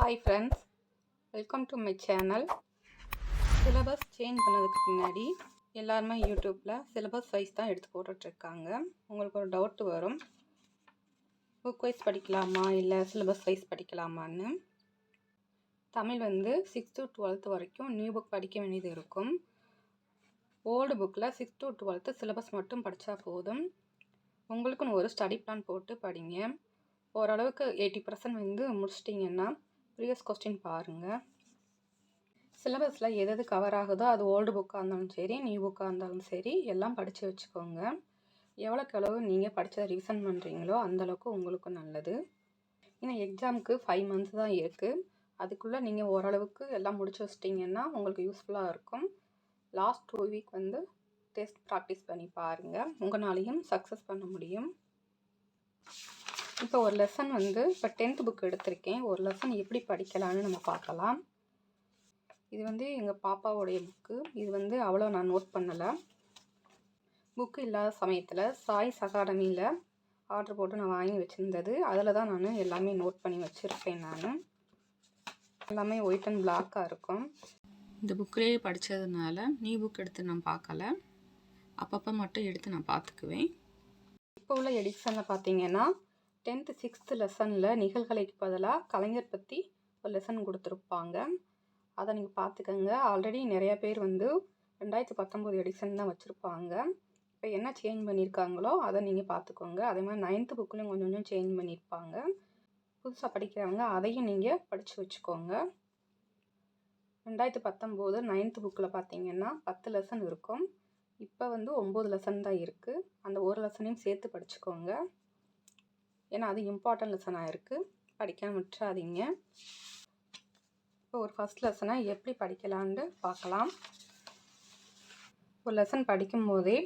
Hi friends, welcome to my channel. Syllabus change பண்ணதுக்கு பின்னாடி எல்லாருமே யூடியூப்பில் சிலபஸ் வைஸ் தான் எடுத்து போட்டுட்ருக்காங்க. உங்களுக்கு ஒரு டவுட் வரும், புக் வைஸ் படிக்கலாமா இல்லை சிலபஸ் வைஸ் படிக்கலாமான்னு. தமிழ் 6th to 12th வரைக்கும் நியூ புக் படிக்க வேண்டியது இருக்கும். ஓல்டு புக்கில் 6th to 12th சிலபஸ் மட்டும் படித்தா போதும். உங்களுக்குன்னு ஒரு ஸ்டடி பிளான் போட்டு படிங்க. ஓரளவுக்கு 80% முடிச்சிட்டிங்கன்னா ப்ரீவியஸ் கொஸ்டின் பாருங்கள். சிலபஸில் எது கவர் ஆகுதோ அது ஓல்டு புக்காக இருந்தாலும் சரி, நியூ புக்காக இருந்தாலும் சரி, எல்லாம் படித்து வச்சுக்கோங்க. எவ்வளோக்கு எவ்வளவு நீங்கள் படித்ததை ரிவிஷன் பண்ணுறீங்களோ அந்தளவுக்கு உங்களுக்கு நல்லது. ஏன்னா எக்ஸாமுக்கு 5 months தான் இருக்குது. அதுக்குள்ளே நீங்கள் ஓரளவுக்கு எல்லாம் முடிச்சு வச்சிட்டிங்கன்னா உங்களுக்கு யூஸ்ஃபுல்லாக இருக்கும். லாஸ்ட் 2 week டெஸ்ட் ப்ராக்டிஸ் பண்ணி பாருங்கள். உங்களாலையும் சக்ஸஸ் பண்ண முடியும். இப்போ ஒரு லெசன் இப்போ 10th புக் எடுத்திருக்கேன். ஒரு லெசன் எப்படி படிக்கலான்னு நம்ம பார்க்கலாம். இது எங்கள் பாப்பாவுடைய புக்கு. இது அவ்வளோ நான் நோட் பண்ணலை. புக்கு இல்லாத சமயத்தில் சாய்ஸ் அகாடமியில் ஆர்டர் போட்டு நான் வாங்கி வச்சுருந்தது. அதில் தான் நான் எல்லாமே நோட் பண்ணி வச்சுருப்பேன். நான் எல்லாமே ஒயிட் அண்ட் பிளாக்காக இருக்கும். இந்த புக்கிலேயே படித்ததுனால நியூ புக் எடுத்து நான் பார்க்கல. அப்பப்போ மட்டும் எடுத்து நான் பார்த்துக்குவேன். இப்போ உள்ள எடிஷனில் பார்த்தீங்கன்னா 10th 6th லெசனில் நிகழ்கலைக்கு பதிலாக கலைஞர் பற்றி ஒரு லெசன் கொடுத்துருப்பாங்க. அதை நீங்கள் பார்த்துக்கோங்க. ஆல்ரெடி நிறையா பேர் 2019 எடிஷன் தான் வச்சுருப்பாங்க. இப்போ என்ன சேஞ்ச் பண்ணியிருக்காங்களோ அதை நீங்கள் பார்த்துக்கோங்க. அதே மாதிரி 9th புக்லேயும் கொஞ்சம் கொஞ்சம் சேஞ்ச் பண்ணியிருப்பாங்க. புதுசாக படிக்கிறவங்க அதையும் நீங்கள் படித்து வச்சுக்கோங்க. 2019 9th புக்கில் பார்த்தீங்கன்னா 10 லெசன் இருக்கும். இப்போ 9 லெசன் தான் இருக்குது. அந்த ஒரு லெசனையும் சேர்த்து படிச்சுக்கோங்க. ஏன்னா அது இம்பார்ட்டன்ட் லெசனாக இருக்குது. படிக்காமல் விட்டுறாதீங்க. இப்போ ஒரு ஃபஸ்ட் லெசனை எப்படி படிக்கலான்னு பார்க்கலாம். ஒரு லெசன் படிக்கும்போதே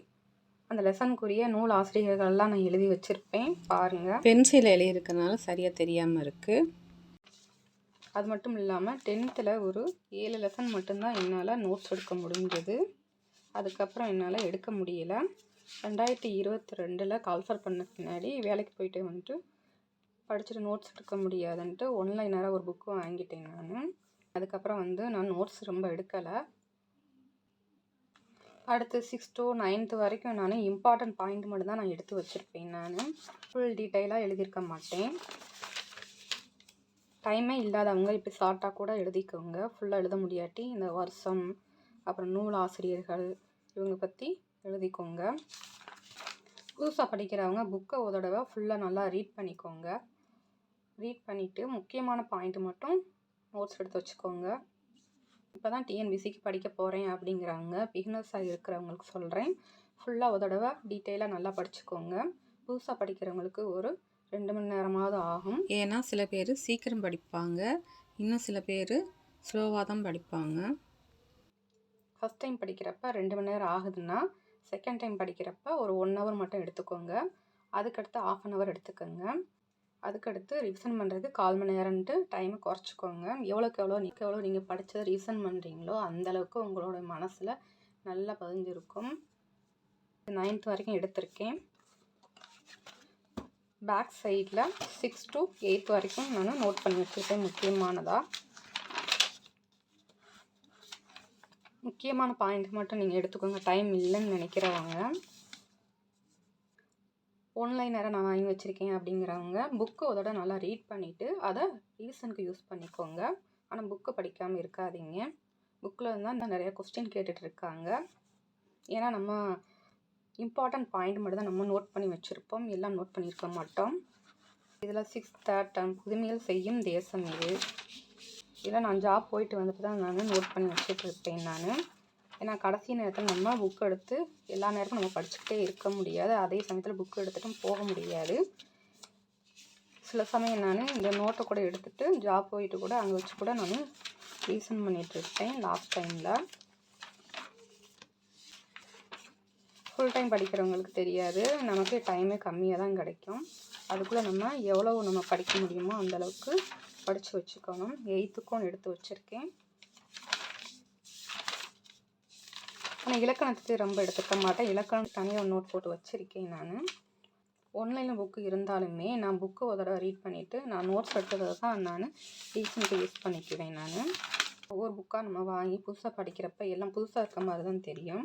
அந்த லெசனுக்குரிய நூல் ஆசிரியர்கள்லாம் நான் எழுதி வச்சுருப்பேன். பாருங்கள், பென்சில் எழுதியிருக்கனால சரியாக தெரியாமல் இருக்குது. அது மட்டும் இல்லாமல் 10th ஒரு 7 லெசன் மட்டும்தான் என்னால் நோட்ஸ் எடுக்க முடிஞ்சது. அதுக்கப்புறம் என்னால் எடுக்க முடியலை. 2022 கால்ஃபர் பண்ண பின்னாடி வேலைக்கு போயிட்டு படிச்சுட்டு நோட்ஸ் எடுக்க முடியாதுன்ட்டு ஒன்லைனராக ஒரு புக்கு வாங்கிட்டேன் நான். அதுக்கப்புறம் நான் நோட்ஸ் ரொம்ப எடுக்கலை. அடுத்து 6th to 9th வரைக்கும் நான் இம்பார்ட்டன்ட் பாயிண்ட் மட்டும் தான் நான் எடுத்து வச்சுருப்பேன். நான் ஃபுல் டீட்டெயிலாக எழுதியிருக்க மாட்டேன். டைமே இல்லாதவங்க இப்படி ஷார்ட்டாக கூட எழுதிக்கோங்க. ஃபுல்லாக எழுத முடியாட்டி இந்த வருஷம், அப்புறம் நூல் ஆசிரியர்கள் இவங்க பற்றி எழுதிக்கோங்க. புதுசாக படிக்கிறவங்க புக்கை ஒரு தடவை ஃபுல்லாக நல்லா ரீட் பண்ணிக்கோங்க. ரீட் பண்ணிவிட்டு முக்கியமான பாயிண்ட் மட்டும் நோட்ஸ் எடுத்து வச்சுக்கோங்க. இப்போ தான் டிஎன்பிசிக்கு படிக்க போகிறேன் அப்படிங்கிறவங்க, பிகினர்ஸாக இருக்கிறவங்களுக்கு சொல்கிறேன், ஃபுல்லாக ஒரு தடவை டீட்டெயிலாக நல்லா படிச்சுக்கோங்க. புதுசாக படிக்கிறவங்களுக்கு ஒரு 2 மணி நேரமாவது ஆகும். ஏன்னா சில பேர் சீக்கிரம் படிப்பாங்க, இன்னும் சில பேர் ஸ்லோவாக தான் படிப்பாங்க. ஃபஸ்ட் டைம் படிக்கிறப்ப 2 மணி நேரம் ஆகுதுன்னா செகண்ட் டைம் படிக்கிறப்ப ஒரு 1 hour மட்டும் எடுத்துக்கோங்க. அதுக்கடுத்து 1/2 hour எடுத்துக்கோங்க. அதுக்கடுத்து ரிவிஷன் பண்ணுறதுக்கு 1/4 மணி நேரம்ட்டு டைமை குறைச்சிக்கோங்க. எவ்வளோக்கு எவ்வளோ நீங்கள் படித்ததை ரிவிஷன் பண்ணுறீங்களோ அந்தளவுக்கு உங்களோட மனசில் நல்லா பதிஞ்சிருக்கும். 9th வரைக்கும் எடுத்திருக்கேன். பேக் சைடில் 6th to 8th வரைக்கும் நான் நோட் பண்ணி வச்சுருக்கேன். முக்கியமான பாயிண்ட் மட்டும் நீங்கள் எடுத்துக்கோங்க. டைம் இல்லைன்னு நினைக்கிறவங்க, ஒன்லைனரை நான் வாங்கி வச்சுருக்கேன் அப்படிங்கிறவங்க புக்கு அதோட நல்லா ரீட் பண்ணிவிட்டு அதை ரிவிஷனுக்கு யூஸ் பண்ணிக்கோங்க. ஆனால் புக்கு படிக்காமல் இருக்காதீங்க. புக்கில் இருந்தால் நிறையா கொஸ்டின் கேட்டுட்ருக்காங்க. ஏன்னா நம்ம இம்பார்ட்டன்ட் பாயிண்ட் மட்டும் தான் நம்ம நோட் பண்ணி வச்சுருப்போம், எல்லாம் நோட் பண்ணியிருக்க மாட்டோம். இதில் 6th term புதுமையில் செய்யும் தேசம் இது. இதில் நான் ஜாப் போயிட்டு வந்துட்டு தான் நான் நோட் பண்ணி வச்சுட்ருப்பேன். நான் ஏன்னா கடைசி நேரத்தில் நம்ம புக் எடுத்து எல்லா நேரமும் நம்ம படிச்சுக்கிட்டே இருக்க முடியாது. அதே சமயத்தில் புக்கு எடுத்துகிட்டும் போக முடியாது. சில சமயம் நான் இந்த நோட்டை கூட எடுத்துகிட்டு ஜாப் போயிட்டு கூட அங்கே வச்சு கூட நான் ரீசன் பண்ணிகிட்ருப்பேன். லாஸ்ட் டைமில் ஃபுல் டைம் படிக்கிறவங்களுக்கு தெரியாது, நமக்கு டைமே கம்மியாக தான் கிடைக்கும். அதுக்குள்ளே நம்ம எவ்வளோ நம்ம படிக்க முடியுமோ அந்தளவுக்கு படித்து வச்சுக்கணும். 8th எடுத்து வச்சுருக்கேன். ஆனால் இலக்கணத்துக்கு ரொம்ப எடுத்துக்க மாட்டேன். இலக்கணம் தனியாக ஒரு நோட் போட்டு வச்சுருக்கேன். நான் ஆன்லைனில் புக்கு இருந்தாலுமே நான் புக்கு ஒரு தடவை ரீட் பண்ணிவிட்டு நான் நோட்ஸ் எடுத்ததை தான் நான் ரீசனுக்கு யூஸ் பண்ணிக்குவேன். நான் ஒவ்வொரு புக்காக நம்ம வாங்கி புதுசாக படிக்கிறப்ப எல்லாம் புதுசாக இருக்க மாதிரி தான் தெரியும்.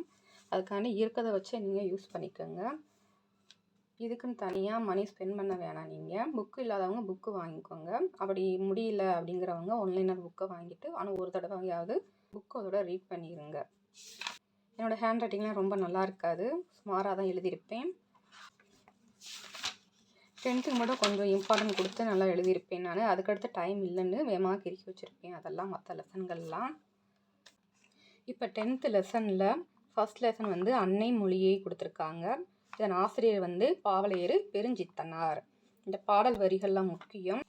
அதுக்காண்டி இருக்கிறத வச்சு நீங்கள் யூஸ் பண்ணிக்கோங்க. இதுக்குன்னு தனியாக மணி ஸ்பெண்ட் பண்ண வேணாம். நீங்கள் புக்கு இல்லாதவங்க புக்கு வாங்கிக்கோங்க. அப்படி முடியல அப்படிங்கிறவங்க ஆன்லைனில் புக்கை வாங்கிட்டு ஆனால் ஒரு தடவையாவது புக்கு அதோட ரீட் பண்ணிடுங்க. என்னோடய ஹேண்ட் ரைட்டிங்லாம் ரொம்ப நல்லா இருக்காது, சுமாராக தான் எழுதியிருப்பேன். 10th மட்டும் கொஞ்சம் இம்பார்ட்டன்ட் கொடுத்து நல்லா எழுதியிருப்பேன். நான் அதுக்கடுத்து டைம் இல்லைன்னு வேகமாக கிறுக்கி வச்சுருப்பேன் அதெல்லாம் மற்ற லெசன்கள்லாம். இப்போ 10th லெசனில் ஃபஸ்ட் லெசன் வந்து அன்னை மொழியை கொடுத்துருக்காங்க. இதன் ஆசிரியர் பாவலையர் பெருஞ்சித்தனார். இந்த பாடல் வரிகள்லாம் முக்கியம்.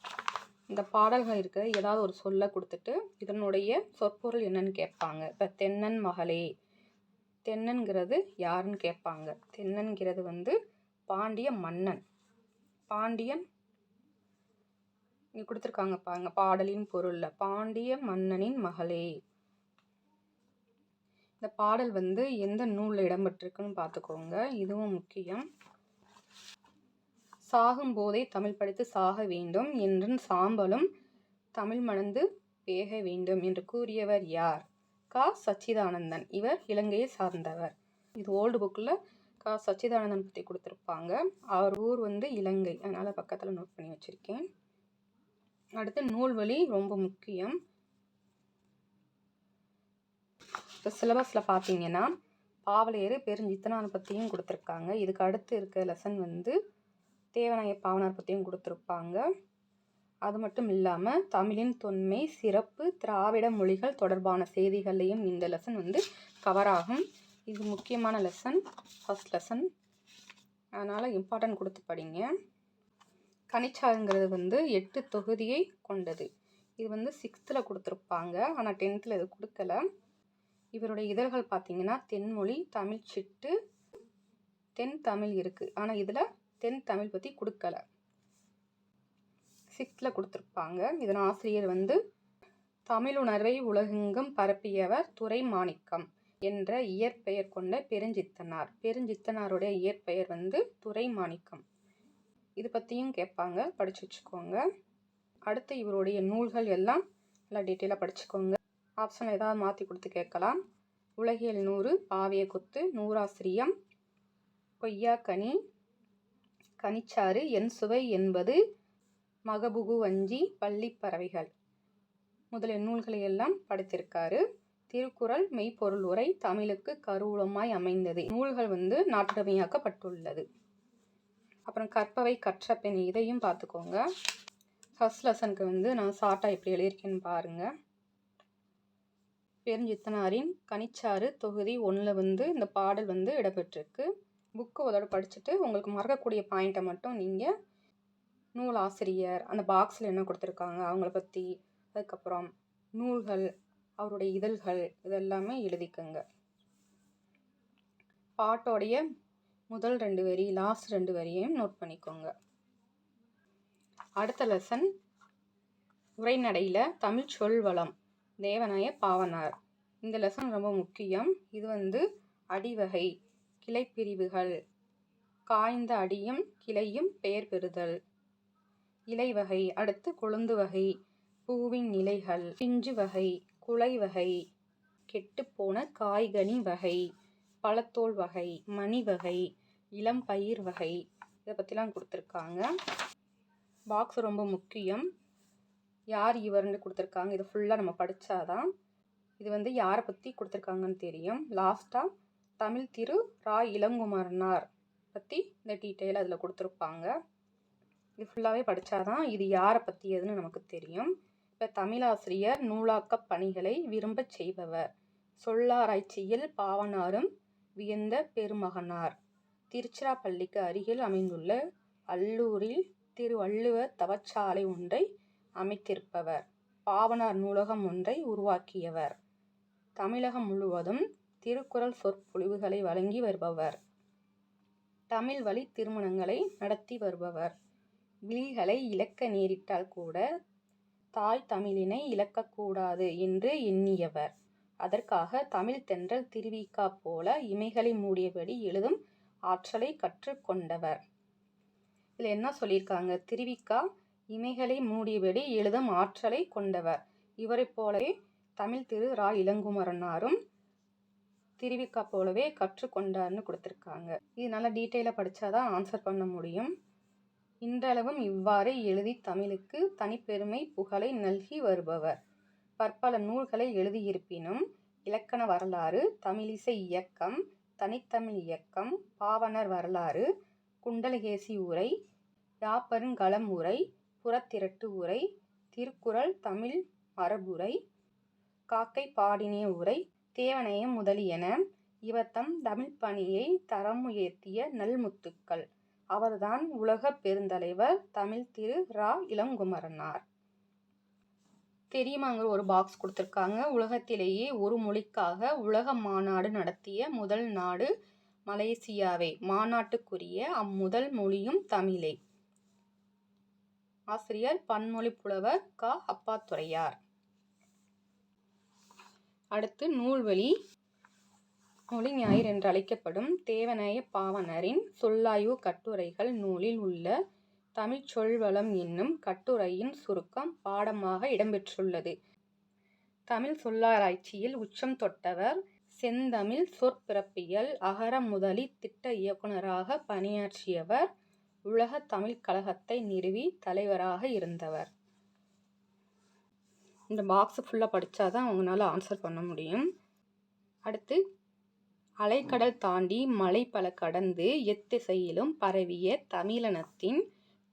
இந்த பாடல்கள் இருக்கிற ஏதாவது ஒரு சொல்ல கொடுத்துட்டு இதனுடைய சொற்பொருள் என்னன்னு கேட்பாங்க. இப்போ தென்னன் மகளே, தென்னன்கிறது யாருன்னு கேட்பாங்க. தென்னன்கிறது பாண்டிய மன்னன். பாண்டியன் இங்கே கொடுத்துருக்காங்க பாருங்க, பாடலின் பொருள்ல பாண்டிய மன்னனின் மகளே. இந்த பாடல் எந்த நூலில் இடம்பெற்றிருக்குன்னு பார்த்துக்கோங்க, இதுவும் முக்கியம். சாகும் போதே தமிழ் படித்து சாக வேண்டும் என்றும் சாம்பலும் தமிழ் மணந்து பேக வேண்டும் என்று கூறியவர் யார்? கா. சச்சிதானந்தன். இவர் இலங்கையை சார்ந்தவர். இது ஓல்டு புக்கில் கா. சச்சிதானந்தன் பற்றி கொடுத்துருப்பாங்க. அவர் ஊர் இலங்கை, அதனால் பக்கத்தில் நோட் பண்ணி வச்சுருக்கேன். அடுத்து நூல்வழி ரொம்ப முக்கியம். இப்போ சிலபஸில் பார்த்தீங்கன்னா பாவலையர் பெருஞ்சித்தனார் பற்றியும் கொடுத்துருக்காங்க. இதுக்கு அடுத்து இருக்க லெசன் தேவநாய பாவனார் பற்றியும் கொடுத்துருப்பாங்க. அது மட்டும் இல்லாமல் தமிழின் தொன்மை, சிறப்பு, திராவிட மொழிகள் தொடர்பான செய்திகளையும் இந்த லெசன் கவர் ஆகும். இது முக்கியமான லெசன், ஃபஸ்ட் லெசன், அதனால் இம்பார்ட்டன்ட் கொடுத்து படிங்க. கனிச்சாறுங்கிறது 8 தொகுதியை கொண்டது. இது 6th கொடுத்துருப்பாங்க, ஆனால் 10th இது கொடுக்கல. இவருடைய இதழ்கள் பார்த்தீங்கன்னா தென்மொழி, தமிழ் சிட்டு, தென் தமிழ் இருக்குது. ஆனால் இதில் தென் தமிழ் பற்றி கொடுக்கல. 6th கொடுத்துருப்பாங்க. இதன் ஆசிரியர் தமிழுணர்வை உலகெங்கும் பரப்பியவர் துரைமாணிக்கம் என்ற இயற்பெயர் கொண்ட பெருஞ்சித்தனார். பெருஞ்சித்தனாருடைய இயற்பெயர் துரைமாணிக்கம். இது பற்றியும் கேட்பாங்க, படித்து வச்சுக்கோங்க. அடுத்து இவருடைய நூல்கள் எல்லாம் நல்லா டீட்டெயிலாக படிச்சுக்கோங்க. ஆப்ஷன் ஏதாவது மாற்றி கொடுத்து கேட்கலாம். உலகியல் 100, பாவிய கொத்து, நூறாசிரியம், கொய்யாக்கனி, கனிச்சாறு, என் சுவை என்பது, மகபுகு வஞ்சி, பள்ளிப்பறவைகள் முதலிய நூல்களை எல்லாம் படித்திருக்காரு. திருக்குறள், மெய்ப்பொருள் உரை, தமிழுக்கு கருவூலமாய் அமைந்தது நூல்கள் நாட்டுடைமையாக்கப்பட்டுள்ளது. அப்புறம் கற்பவை கற்ற பெண், இதையும் பார்த்துக்கோங்க. ஃபர்ஸ்ட் லெசனுக்கு நான் ஷார்ட்டாக எப்படி எழுதியிருக்கேன்னு பாருங்கள். பெருஞ்சித்தனாரின் கனிச்சாறு தொகுதி 1 இந்த பாடல் இடம்பெற்றிருக்கு. புக்கு அதோட படிச்சுட்டு உங்களுக்கு மறக்கக்கூடிய பாயிண்ட்டை மட்டும் நீங்கள் நூல் ஆசிரியர் அந்த பாக்ஸில் என்ன கொடுத்துருக்காங்க அவங்கள பற்றி, அதுக்கப்புறம் நூல்கள், அவருடைய இதழ்கள், இதெல்லாமே எழுதிக்கங்க. பாட்டோடைய முதல் 2 வரி, லாஸ்ட் 2 வரியையும் நோட் பண்ணிக்கோங்க. அடுத்த லெசன் உரைநடையில் தமிழ் சொல்வளம், தேவநாய பாவனார். இந்த லெசன் ரொம்ப முக்கியம். இது அடிவகை, கிளைப்பிரிவுகள், காய்ந்த அடியும் கிளையும் பெயர் பெறுதல், இலைவகை, அடுத்து கொழுந்து வகை, பூவின் நிலைகள், பிஞ்சு வகை, குலை வகை, கெட்டுப்போன காய்கனி வகை, பழத்தோல் வகை, மணி வகை, இளம் பயிர் வகை, இதை பற்றிலாம் கொடுத்துருக்காங்க. பாக்ஸ் ரொம்ப முக்கியம். யார் இவர்னு கொடுத்துருக்காங்க, இது ஃபுல்லாக நம்ம படித்தாதான் இது யாரை பற்றி கொடுத்துருக்காங்கன்னு தெரியும். லாஸ்ட்டாக தமிழ் திரு ரா. இளங்குமரனார் பற்றி இந்த டீட்டெயில் அதில் கொடுத்துருப்பாங்க. இது ஃபுல்லாகவே படித்தாதான் இது யாரை பற்றியதுன்னு நமக்கு தெரியும். இப்போ தமிழாசிரியர் நூலாக்கப் பணிகளை விரும்பச் செய்பவர், சொல்லாராய்ச்சியில் பாவனாரும் வியந்த பெருமகனார், திருச்சிராப்பள்ளிக்கு அருகில் அமைந்துள்ள அல்லூரில் திருவள்ளுவர் தவச்சாலை ஒன்றை அமைத்திருப்பவர், பாவனார் நூலகம் ஒன்றை உருவாக்கியவர், தமிழகம் முழுவதும் திருக்குறள் சொற்பொழிவுகளை வழங்கி வருபவர், தமிழ் வழி திருமணங்களை நடத்தி வருபவர், விழிகளை இழக்க நேரிட்டால் கூட தாய் தமிழினை இழக்கக்கூடாது என்று எண்ணியவர், அதற்காக தமிழ் தென்றல் திருவிக்கா போல இமைகளை மூடியபடி எழுதும் ஆற்றலை கற்றுக்கொண்டவர், இதில் என்ன சொல்லியிருக்காங்க, திருவிக்கா இமைகளை மூடியபடி எழுதும் ஆற்றலை கொண்டவர். இவரை போலவே தமிழ் திரு ரா இளங்குமரனாரும் திருவிக்கா போலவே கற்றுக்கொண்டார்னு கொடுத்துருக்காங்க. இது நல்லா டீட்டெயிலாக படித்தாதான் ஆன்சர் பண்ண முடியும். இன்றளவும் இவ்வாறு எழுதி தமிழுக்கு தனிப்பெருமை புகழை நல்கி வருபவர். பற்பல நூல்களை எழுதியிருப்பினும் இலக்கண வரலாறு, தமிழிசை இயக்கம், தனித்தமிழ் இயக்கம், பாவணர் வரலாறு, குண்டலகேசி உரை, யாப்பருங்கலம் உரை, புறத்திரட்டு உரை, திருக்குறள் தமிழ் மரபுரை, காக்கை பாடினிய உரை, தேவநயம் முதலியன இவர்தம் தமிழ் பணியை தரமுயர்த்திய நல்முத்துக்கள். அவர்தான் உலக பெருந்தலைவர் தமிழ் திரு ரா இளங்குமரனார். தெரியுமாங்கிற ஒரு பாக்ஸ் கொடுத்துருக்காங்க. உலகத்திலேயே ஒரு மொழிக்காக உலக மாநாடு நடத்திய முதல் நாடு மலேசியாவே. மாநாட்டுக்குரிய அம்முதல் மொழியும் தமிழே. ஆசிரியர் பன்மொழி புலவர் க. அப்பாத்துரையார். அடுத்து நூல்வழி மொழி ஞாயிறு என்று அழைக்கப்படும் தேவநேய பாவணரின் சொல்லாய்வு கட்டுரைகள் நூலில் உள்ள தமிழ் சொல்வளம் என்னும் கட்டுரையின் சுருக்கம் பாடமாக இடம்பெற்றுள்ளது. தமிழ் சொல்லாராய்ச்சியில் உச்சம் தொட்டவர். செந்தமிழ் சொற்பிறப்பியல் அகர முதலி திட்ட இயக்குனராக பணியாற்றியவர். உலக தமிழ் கழகத்தை நிறுவி தலைவராக இருந்தவர். இந்த பாக்ஸ் ஃபுல்லாக படித்தாதான் அவங்களால ஆன்சர் பண்ண முடியும். அடுத்து அலைக்கடல் தாண்டி மலை பல கடந்து எத்திசையிலும் பரவிய தமிழனத்தின்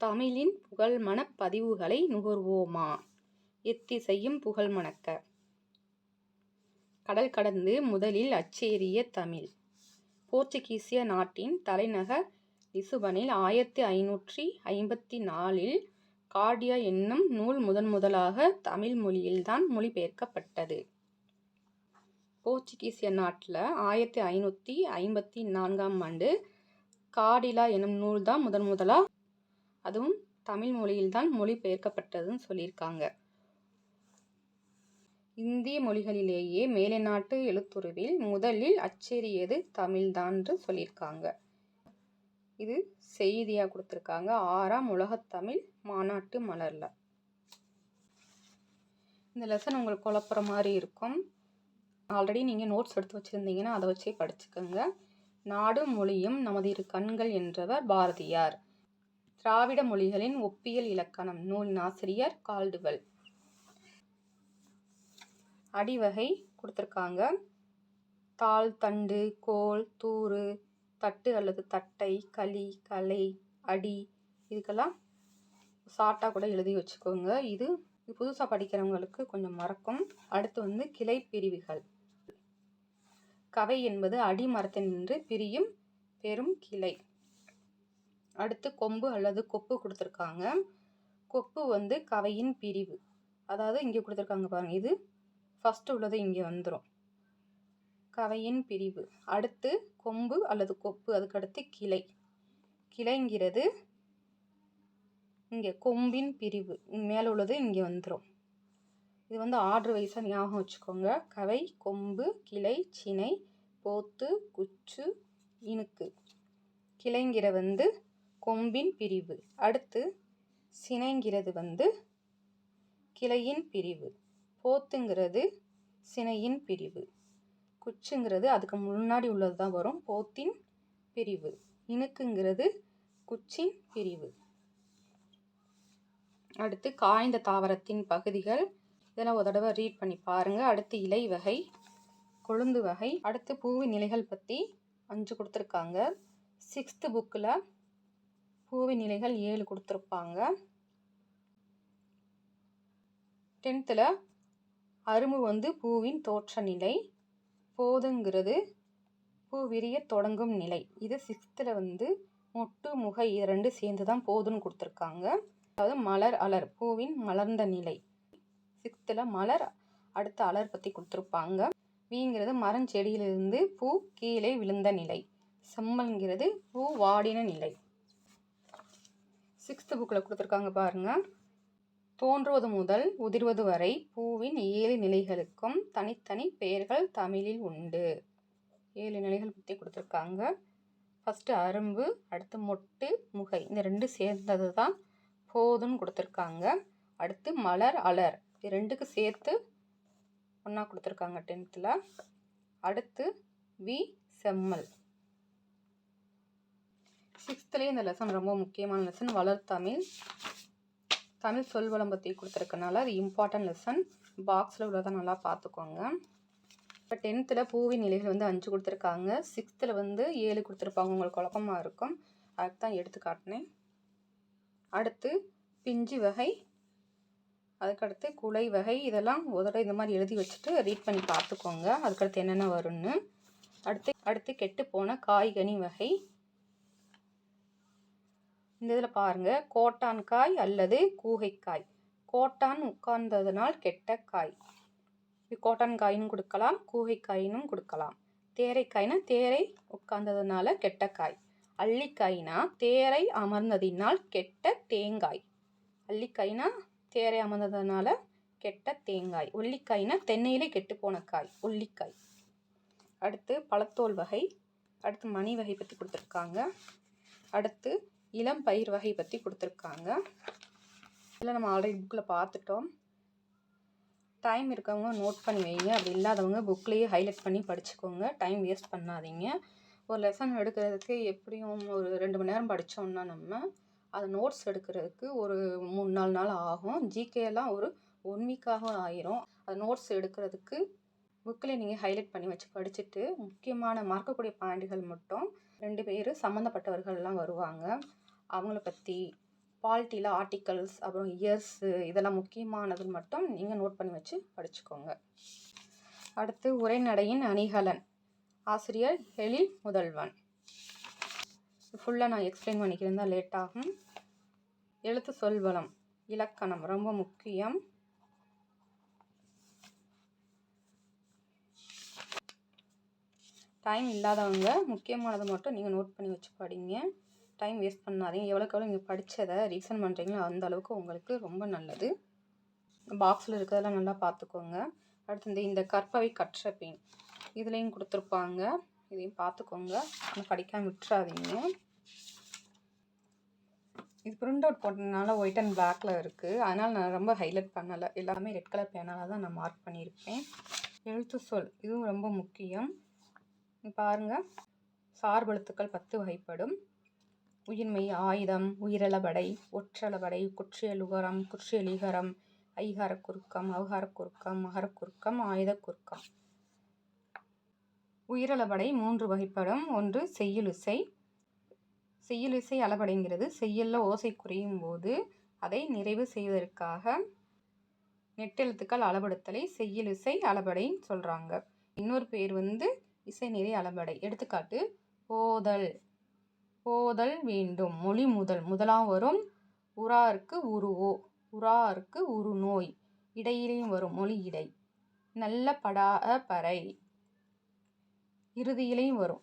தமிழின் புகழ்மண பதிவுகளை நுகர்வோமா. எத்திசையும் புகழ் மணக்க. கடல் கடந்து முதலில் அச்சேறிய தமிழ். போர்ச்சுகீசிய நாட்டின் தலைநகர் லிசுபனில் 1554 கார்டியா என்னும் நூல் முதலாக தமிழ் மொழியில்தான் மொழிபெயர்க்கப்பட்டது. போர்ச்சுகீசிய நாட்டில் 1554 கார்டிலா என்னும் நூல் தான் முதலாக அதுவும் தமிழ் மொழியில்தான் மொழிபெயர்க்கப்பட்டதுன்னு சொல்லியிருக்காங்க. இந்திய மொழிகளிலேயே மேலை நாட்டு எழுத்துருவில் முதலில் அச்சேறியது தமிழ்தான் சொல்லியிருக்காங்க. இது செய்தியாக கொடுத்துருக்காங்க 6ஆம் உலகத்தமிழ் மாநாட்டு மலரில். இந்த லெசன் உங்களுக்கு குழப்புற மாதிரி இருக்கும். ஆல்ரெடி நீங்கள் நோட்ஸ் எடுத்து வச்சுருந்தீங்கன்னா அதை வச்சே படிச்சுக்கோங்க. நாடும் மொழியும் நமது இரு கண்கள் என்றவர் பாரதியார். திராவிட மொழிகளின் ஒப்பியல் இலக்கணம் நூலின் ஆசிரியர் கால்டுவெல். அடிவகை கொடுத்துருக்காங்க. தாள், தண்டு, கோல், தூறு, தட்டு அல்லது தட்டை, களி, கலை, அடி. இதுக்கெல்லாம் ஷார்ட்டாக கூட எழுதி வச்சுக்கோங்க. இது புதுசாக படிக்கிறவங்களுக்கு கொஞ்சம் மறக்கும். அடுத்து கிளை பிரிவுகள். கவை என்பது அடி மரத்தினின்று பிரியும் பெரும் கிளை. அடுத்து கொம்பு அல்லது கொப்பு கொடுத்துருக்காங்க. கொப்பு கவையின் பிரிவு. அதாவது இங்கே கொடுத்துருக்காங்க பாருங்க, இது ஃபஸ்ட்டு உள்ளது இங்கே வந்துடும், கவையின் பிரிவு. அடுத்து கொம்பு அல்லது கொப்பு, அதுக்கடுத்து கிளை. கிளைங்கிறது இங்கே கொம்பின் பிரிவு, மேலே உள்ளது இங்கே வந்துடும். இது ஆர்டர் வைஸாக ஞாபகம் வச்சுக்கோங்க. கவை, கொம்பு, கிளை, சினை, போத்து, குச்சு, இணுக்கு. கிளைங்கிற கொம்பின் பிரிவு. அடுத்து சினைங்கிறது கிளையின் பிரிவு. போத்துங்கிறது சினையின் பிரிவு. குச்சுங்கிறது அதுக்கு முன்னாடி உள்ளது தான் வரும், போத்தின் பிரிவு. இணுக்குங்கிறது குச்சின் பிரிவு. அடுத்து காய்ந்த தாவரத்தின் பகுதிகள். இதெல்லாம் ஒரு தடவை ரீட் பண்ணி பாருங்கள். அடுத்து இலை வகை, கொழுந்து வகை. அடுத்து பூவின் நிலைகள் பற்றி 5 கொடுத்துருக்காங்க. 6th புக்கில் பூவின் நிலைகள் 7 கொடுத்துருப்பாங்க. 10th அரும்பு பூவின் தோற்ற நிலை. போதுங்கிறது பூ விரிய தொடங்கும் நிலை. இது 6th மொட்டு முகை 2 சேர்ந்து தான் போதுன்னு கொடுத்துருக்காங்க. அதாவது மலர் அலர் பூவின் மலர்ந்த நிலை. 6th மலர் அடுத்த அலர் பற்றி கொடுத்துருப்பாங்க. வீங்கிறது மரஞ்செடியிலிருந்து பூ கீழே விழுந்த நிலை. செம்மல்ங்கிறது பூ வாடின நிலை. 6th புக்கில் கொடுத்துருக்காங்க பாருங்க. தோன்றுவது முதல் உதிர்வது வரை பூவின் 7 நிலைகளுக்கும் தனித்தனி பெயர்கள் தமிழில் உண்டு. 7 நிலைகள் பற்றி கொடுத்துருக்காங்க. ஃபஸ்ட்டு அரும்பு, அடுத்து மொட்டு, முகை இந்த 2 சேர்ந்தது தான் போதுன்னு கொடுத்துருக்காங்க. அடுத்து மலர், அலர் இது 2க்கு சேர்த்து ஒன்றா கொடுத்துருக்காங்க 10th. அடுத்து வி செம்மல். 6th இந்த லெசன் ரொம்ப முக்கியமான லெசன் வளர்த்தமிழ். தமிழ் சொல்வளம் பற்றி கொடுத்துருக்கனால அது இம்பார்ட்டன்ட் லெசன். பாக்ஸில் உள்ளதை நல்லா பார்த்துக்கோங்க. இப்போ 10th பூவின் நிலைகள் வந்து 5 கொடுத்துருக்காங்க. 6th 7 கொடுத்துருப்பாங்க. உங்களுக்கு குழப்பமாக இருக்கும், அதுக்கு தான் எடுத்து காட்டினேன். அடுத்து பிஞ்சு வகை, அதுக்கடுத்து குலை வகை, இதெல்லாம் ஒரு இந்த மாதிரி எழுதி வச்சுட்டு ரீட் பண்ணி பார்த்துக்கோங்க. அதுக்கடுத்து என்னென்ன வரும்னு. அடுத்து கெட்டு போன காய்கனி வகை. இந்த இதில் பாருங்கள், கோட்டான் காய் அல்லது கூகைக்காய். கோட்டான் உட்கார்ந்ததனால் கெட்ட காய், கோட்டான் காயினும் கொடுக்கலாம், கூகைக்காயினும் கொடுக்கலாம். தேரைக்காய்னா தேரை உட்கார்ந்ததுனால கெட்ட காய். அள்ளிக்காய்னா தேரை அமர்ந்ததினால் கெட்ட தேங்காய். அள்ளிக்காய்னா தேரை அமர்ந்ததுனால கெட்ட தேங்காய். ஒல்லிக்காய்னா தென்னையிலே கெட்டு போன காய், ஒல்லிக்காய். அடுத்து பழத்தோல் வகை, அடுத்து மணி வகை பற்றி கொடுத்துருக்காங்க. அடுத்து இளம் பயிர் வகை பற்றி கொடுத்துருக்காங்க. இதில் நம்ம ஆல்ரெடி புக்கில் பார்த்துட்டோம். டைம் இருக்கவங்க நோட் பண்ணி வைங்க, அப்படி இல்லாதவங்க புக்லேயே ஹைலைட் பண்ணி படிச்சுக்கோங்க. டைம் வேஸ்ட் பண்ணாதீங்க. ஒரு லெசன் எடுக்கிறதுக்கு எப்படியும் ஒரு 2 மணி நேரம் படித்தோம்னா நம்ம அது நோட்ஸ் எடுக்கிறதுக்கு ஒரு 3-4 நாள் ஆகும். ஜிகேலாம் ஒரு 1 வீக்காக ஆயிரும். அது நோட்ஸ் எடுக்கிறதுக்கு புக்கில் நீங்கள் ஹைலைட் பண்ணி வச்சு படிச்சுட்டு முக்கியமான மறக்கக்கூடிய பாயிண்ட்கள் மட்டும் 2 பேர் சம்மந்தப்பட்டவர்கள்லாம் வருவாங்க, அவங்கள பற்றி பாலிட்டியில் ஆர்டிகல்ஸ், அப்புறம் இயர்ஸு, இதெல்லாம் முக்கியமானது மட்டும் நீங்கள் நோட் பண்ணி வச்சு படிச்சுக்கோங்க. அடுத்து உரைநடையின் அணிகலன், ஆசிரியர் எழில் முதல்வன். ஃபுல்லாக நான் எக்ஸ்பிளைன் பண்ணிக்கிறேன் தான் லேட் ஆகும். எழுத்து சொல்வளம், இலக்கணம் ரொம்ப முக்கியம். டைம் இல்லாதவங்க முக்கியமானதை மட்டும் நீங்கள் நோட் பண்ணி வச்சு படிங்க. டைம் வேஸ்ட் பண்ணாதீங்க. எவ்வளோக்கு எவ்வளோ நீங்கள் படித்ததை ரீசன் பண்ணுறீங்களோ அந்த அளவுக்கு உங்களுக்கு ரொம்ப நல்லது. பாக்ஸில் இருக்கிறதெல்லாம் நல்லா பார்த்துக்கோங்க. அடுத்து இந்த கற்பவை கற்ற பின் இதுலேயும் கொடுத்துருப்பாங்க, இதையும் பார்த்துக்கோங்க, ஆனால் படிக்காமல் விட்டுறாதீங்க. இது பிரிண்ட் அவுட் போட்டதுனால ஒயிட் அண்ட் பிளாக்ல இருக்குது, அதனால் நான் ரொம்ப ஹைலைட் பண்ணலை. எல்லாமே ரெட் கலர் பேனால் தான் நான் மார்க் பண்ணியிருப்பேன். எழுத்து சொல் இதுவும் ரொம்ப முக்கியம். பாருங்கள், சார்பெழுத்துக்கள் 10 வகைப்படும். உயிர்மெய், ஆயுதம், உயிரளபடை, ஒற்றளபடை, குற்றியலுகரம், குற்றியலிகரம், ஐகார குறுக்கம், அவகார குறுக்கம், மகர குறுக்கம், ஆயுத குறுக்கம். உயிரளபடை 3 வகைப்படும். ஒன்று செய்யுளிசை. செய்யுளிசை அளபடைங்கிறது செய்யுளில் ஓசை குறையும் போது அதை நிறைவு செய்வதற்காக நெட்டெழுத்துக்கள் அளபடுத்தலை செய்யுளிசை அளபடைன்னு சொல்கிறாங்க. இன்னொரு பேர் இசை நிறை அளபடை. எடுத்துக்காட்டு, போதல், போதல் வேண்டும். மொழி முதலாம் வரும். உறாருக்கு உருவோ, உறாருக்கு உரு நோய். இடையிலையும் வரும் மொழி இடை. நல்ல படாஅ பறை இறுதியிலையும் வரும்.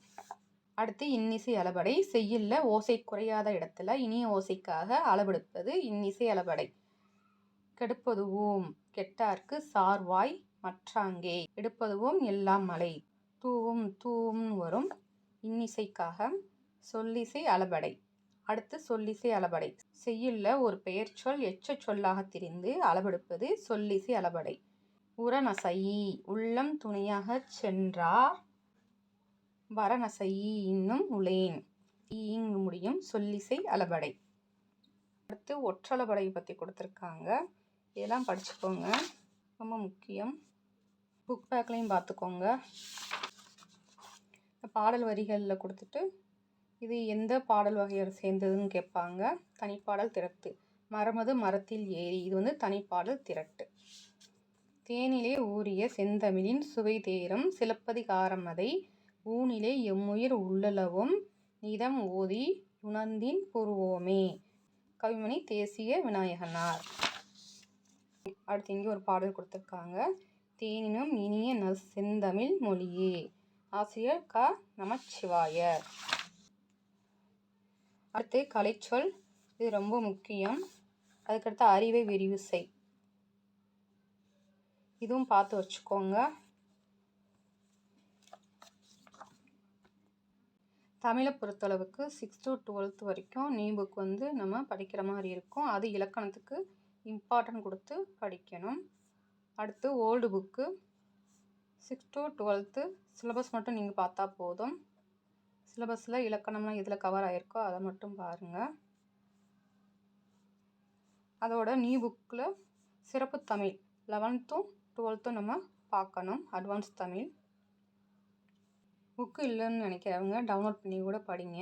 அடுத்து இன்னிசை அளபடை. செய்யுள்ள ஓசை குறையாத இடத்துல இனிய ஓசைக்காக அளபெடுப்பது இன்னிசை அளபடை. கெடுப்பதுவோம், கெட்டார்க்கு சார்வாய் மற்றாங்கே. எடுப்பதுவோம் எல்லாம் மலை. தூவும் தூவும் வரும் இன்னிசைக்காக. சொல்லிசை அளபடை. அடுத்து சொல்லிசை அளபடை. செய்யுள்ள ஒரு பெயர் சொல் எச்ச சொல்லாக திரிந்து அளபெடுப்பது சொல்லிசை அளபடை. உரநசையி, உள்ளம் துணையாக சென்றார். வரநசையி, இன்னும் உளேன். இங்கு முடியும் சொல்லிசை அளபடை. அடுத்து ஒற்றளபடை பற்றி கொடுத்துருக்காங்க, இதெல்லாம் படிச்சுக்கோங்க, ரொம்ப முக்கியம். புக் பேக்லையும் பார்த்துக்கோங்க. பாடல் வரிகளில் கொடுத்துட்டு இது எந்த பாடல் வகையை சேர்ந்ததுன்னு கேட்பாங்க. தனிப்பாடல் திரட்டு. மரமது மரத்தில் ஏறி, இது தனிப்பாடல் திரட்டு. தேனிலே ஊறிய செந்தமிழின் சுவை தேரும் சிலப்பதிகாரம் அதை ஊனிலே எம்முயிர் உள்ளளவும் நிதம் ஓதி உணர்ந்தின் புருவோமே. கவிமணி தேசிய விநாயகனார். அடுத்து இங்கே ஒரு பாடல் கொடுத்துருக்காங்க, தேனினும் இனிய செந்தமிழ் மொழியே. ஆசிரியர் க. நமச்சிவாயர். அடுத்து கலைச்சொல், இது ரொம்ப முக்கியம். அதுக்கடுத்து அறிவை விரிவு செய், இதுவும் பார்த்து வச்சுக்கோங்க. தமிழை பொறுத்தளவுக்கு 6th to 12th வரைக்கும் நியூ புக் வந்து நம்ம படிக்கிற மாதிரி இருக்கும். அது இலக்கணத்துக்கு இம்பார்ட்டன்ட் கொடுத்து படிக்கணும். அடுத்து old book 6th to 12th syllabus மட்டும் நீங்கள் பார்த்தா போதும். சிலபஸில் இலக்கணம்லாம் எதில் கவர் ஆகிருக்கோ அதை மட்டும் பாருங்கள். அதோட நியூ புக்கில் சிறப்பு தமிழ் 11th 12th நம்ம பார்க்கணும். அட்வான்ஸ் தமிழ் புக்கு இல்லைன்னு நினைக்கிறவங்க டவுன்லோட் பண்ணி கூட படிங்க.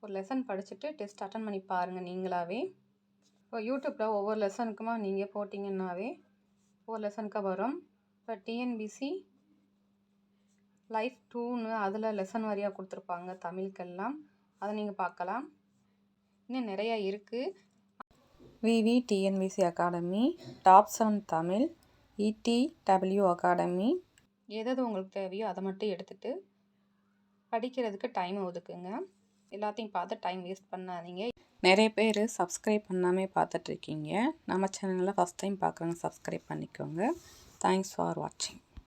ஒரு லெசன் படிச்சுட்டு டெஸ்ட் அட்டன் பண்ணி பாருங்கள் நீங்களாகவே. இப்போ யூடியூப்பில் ஒவ்வொரு லெசனுக்குமா நீங்கள் போட்டிங்கன்னாவே ஒவ்வொரு லெசனுக்காக வரும். இப்போ டிஎன்பிசி லைஃப் 2ன்னு அதில் லெசன் வாரியாக கொடுத்துருப்பாங்க தமிழுக்கெல்லாம். அதை நீங்கள் பார்க்கலாம். இன்னும் நிறையா இருக்குது. VV TNPSC academy, top 7 Tamil, ETW academy, எது உங்களுக்கு தேவையோ அதை மட்டும் எடுத்துகிட்டு படிக்கிறதுக்கு டைம் ஒதுக்குங்க. எல்லாத்தையும் பார்த்து டைம் வேஸ்ட் பண்ணாதீங்க. நிறைய பேர் சப்ஸ்கிரைப் பண்ணாமல் பார்த்துட்ருக்கீங்க. நம்ம சேனலில் ஃபஸ்ட் டைம் பார்க்குறவங்க சப்ஸ்கிரைப் பண்ணிக்கோங்க. தேங்க்ஸ் ஃபார் வாட்சிங்.